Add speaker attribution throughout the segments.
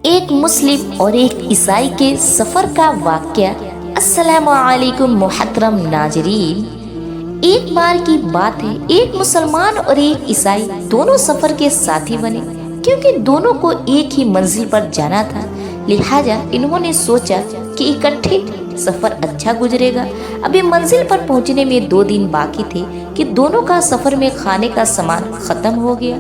Speaker 1: ایک مسلم اور ایک عیسائی کے سفر کا واقعہ۔ السلام علیکم محترم ناظرین، ایک بار کی بات ہے، ایک مسلمان اور ایک عیسائی دونوں سفر کے ساتھی بنے، کیونکہ دونوں کو ایک ہی منزل پر جانا تھا۔ لہٰذا انہوں نے سوچا کہ اکٹھے سفر اچھا گزرے گا۔ ابھی منزل پر پہنچنے میں 2 دن باقی تھے کہ دونوں کا سفر میں کھانے کا سامان ختم ہو گیا۔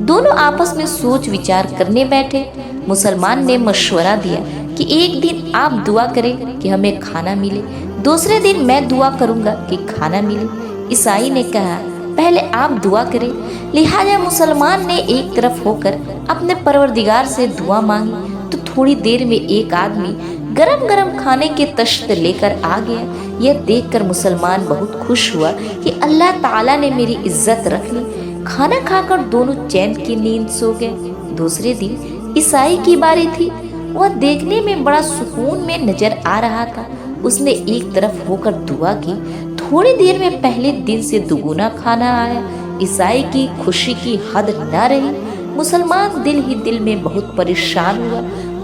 Speaker 1: دونوں آپس میں سوچ وچار کرنے بیٹھے۔ مسلمان نے مشورہ دیا کہ ایک دن آپ دعا کریں کہ ہمیں کھانا ملے، دوسرے دن میں دعا کروں گا کہ کھانا ملے۔ عیسائی نے کہا پہلے آپ دعا کریں۔ لہٰذا مسلمان نے ایک طرف ہو کر اپنے پروردگار سے دعا مانگی تو تھوڑی دیر میں ایک آدمی گرم گرم کھانے کے تشت لے کر آ گیا۔ یہ دیکھ کر مسلمان بہت خوش ہوا کہ اللہ تعالیٰ نے میری عزت رکھ لی۔ کھانا کھا کر دونوں چین کی نیند سو گئے۔ دوسرے دن عیسائی کی باری تھی۔ وہ دیکھنے میں بڑا سکون میں نظر آ رہا تھا۔ اس نے ایک طرف ہو کر دعا کی۔ تھوڑی دیر میں پہلے دن سے دگنا کھانا آیا۔ عیسائی کی خوشی کی حد نہ رہی۔ مسلمان دل ہی دل میں بہت پریشان ہوا۔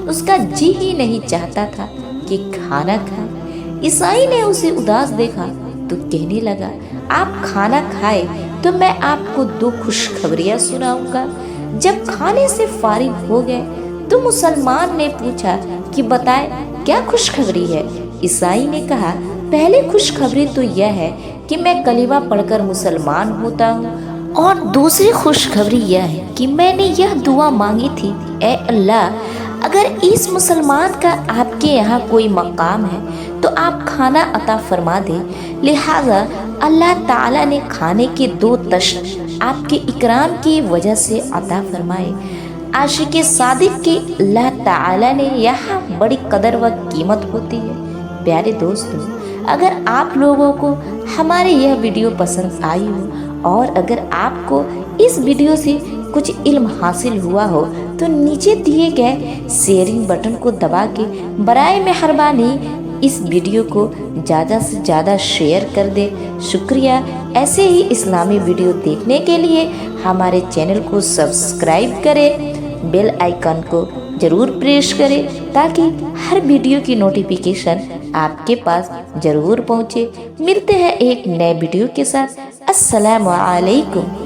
Speaker 1: اس کا جی ہی نہیں چاہتا تھا کہ کھانا کھائے۔ عیسائی نے اسے اداس دیکھا تو کہنے لگا آپ کھانا کھائے تو میں آپ کو 2 خوشخبریاں سناؤں گا۔ جب کھانے سے فارغ ہو گئے تو مسلمان نے پوچھا کہ بتائے کیا خوشخبری ہے؟ عیسائی نے کہا پہلی خوشخبری تو یہ ہے کہ میں کلمہ پڑھ کر مسلمان ہوتا ہوں، اور دوسری خوشخبری یہ ہے کہ میں نے یہ دعا مانگی تھی، اے اللہ اگر اس مسلمان کا آپ کے یہاں کوئی مقام ہے تو آپ کھانا عطا فرما دیں۔ لہٰذا اللہ تعالیٰ نے کھانے کے 2 تشت آپ کے اکرام کی وجہ سے عطا فرمائے۔ عاشق صادق کی اللہ تعالیٰ نے یہاں بڑی قدر و قیمت ہوتی ہے۔ پیارے دوستو، اگر آپ لوگوں کو ہماری یہ ویڈیو پسند آئی ہو اور اگر آپ کو اس ویڈیو سے کچھ علم حاصل ہوا ہو تو نیچے دیے گئے شیئرنگ بٹن کو دبا کے برائے مہربانی اس ویڈیو کو زیادہ سے زیادہ شیئر کر دیں۔ شکریہ۔ ایسے ہی اسلامی ویڈیو دیکھنے کے لیے ہمارے چینل کو سبسکرائب کریں، بیل آئیکن کو ضرور پریس کریں تاکہ ہر ویڈیو کی نوٹیفیکیشن آپ کے پاس ضرور پہنچے۔ ملتے ہیں ایک نئے ویڈیو کے ساتھ۔ السلام علیکم۔